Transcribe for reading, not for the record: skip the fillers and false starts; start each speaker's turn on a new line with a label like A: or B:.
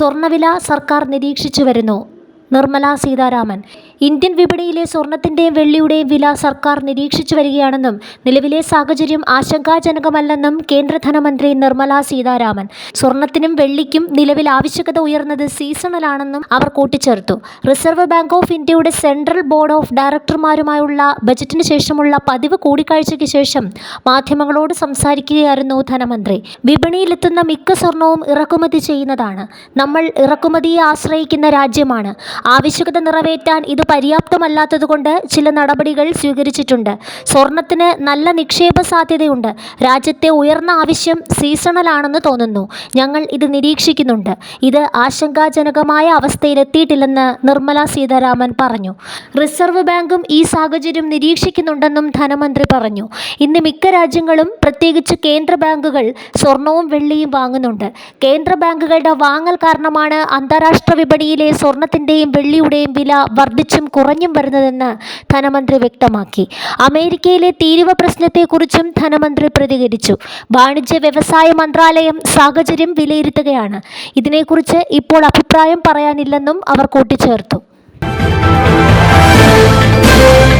A: സ്വർണ്ണവില സർക്കാർ നിരീക്ഷിച്ചു വരുന്നു. നിർമ്മല സീതാരാമൻ. ഇന്ത്യൻ വിപണിയിലെ സ്വർണത്തിൻ്റെയും വെള്ളിയുടെയും വില സർക്കാർ നിരീക്ഷിച്ചു വരികയാണെന്നും നിലവിലെ സാഹചര്യം ആശങ്കാജനകമല്ലെന്നും കേന്ദ്ര ധനമന്ത്രി നിർമ്മല സീതാരാമൻ. സ്വർണത്തിനും വെള്ളിക്കും നിലവിൽ ആവശ്യകത ഉയർന്നത് സീസണലാണെന്നും അവർ കൂട്ടിച്ചേർത്തു. റിസർവ് ബാങ്ക് ഓഫ് ഇന്ത്യയുടെ സെൻട്രൽ ബോർഡ് ഓഫ് ഡയറക്ടർമാരുമായുള്ള ബജറ്റിന് ശേഷമുള്ള പതിവ് കൂടിക്കാഴ്ചയ്ക്ക് ശേഷം മാധ്യമങ്ങളോട് സംസാരിക്കുകയായിരുന്നു ധനമന്ത്രി. വിപണിയിലെത്തുന്ന മിക്ക സ്വർണവും ഇറക്കുമതി ചെയ്യുന്നതാണ്. നമ്മൾ ഇറക്കുമതിയെ ആശ്രയിക്കുന്ന രാജ്യമാണ്. ആവശ്യകത നിറവേറ്റാൻ ഇത് പര്യാപ്തമല്ലാത്തതുകൊണ്ട് ചില നടപടികൾ സ്വീകരിച്ചിട്ടുണ്ട്. സ്വർണത്തിന് നല്ല നിക്ഷേപ സാധ്യതയുണ്ട്. രാജ്യത്തെ ഉയർന്ന ആവശ്യം സീസണലാണെന്ന് തോന്നുന്നു. ഞങ്ങൾ ഇത് നിരീക്ഷിക്കുന്നുണ്ട്. ഇത് ആശങ്കാജനകമായ അവസ്ഥയിലെത്തിയിട്ടില്ലെന്ന് നിർമ്മല സീതാരാമൻ പറഞ്ഞു. റിസർവ് ബാങ്കും ഈ സാഹചര്യം നിരീക്ഷിക്കുന്നുണ്ടെന്നും ധനമന്ത്രി പറഞ്ഞു. ഇന്ന് മിക്ക രാജ്യങ്ങളും പ്രത്യേകിച്ച് കേന്ദ്ര ബാങ്കുകൾ സ്വർണവും വെള്ളിയും വാങ്ങുന്നുണ്ട്. കേന്ദ്ര ബാങ്കുകളുടെ വാങ്ങൽ കാരണമാണ് അന്താരാഷ്ട്ര വിപണിയിലെ സ്വർണത്തിൻ്റെയും വെള്ളിയുടെയും വില വർദ്ധിച്ചും കുറഞ്ഞും വരുന്നതെന്ന് ധനമന്ത്രി വ്യക്തമാക്കി. അമേരിക്കയിലെ തീരുവ പ്രശ്നത്തെക്കുറിച്ചും ധനമന്ത്രി പ്രതികരിച്ചു. വാണിജ്യ വ്യവസായ മന്ത്രാലയം സാഹചര്യം വിലയിരുത്തുകയാണ്. ഇതിനെക്കുറിച്ച് ഇപ്പോൾ അഭിപ്രായം പറയാനില്ലെന്നും അവർ കൂട്ടിച്ചേർത്തു.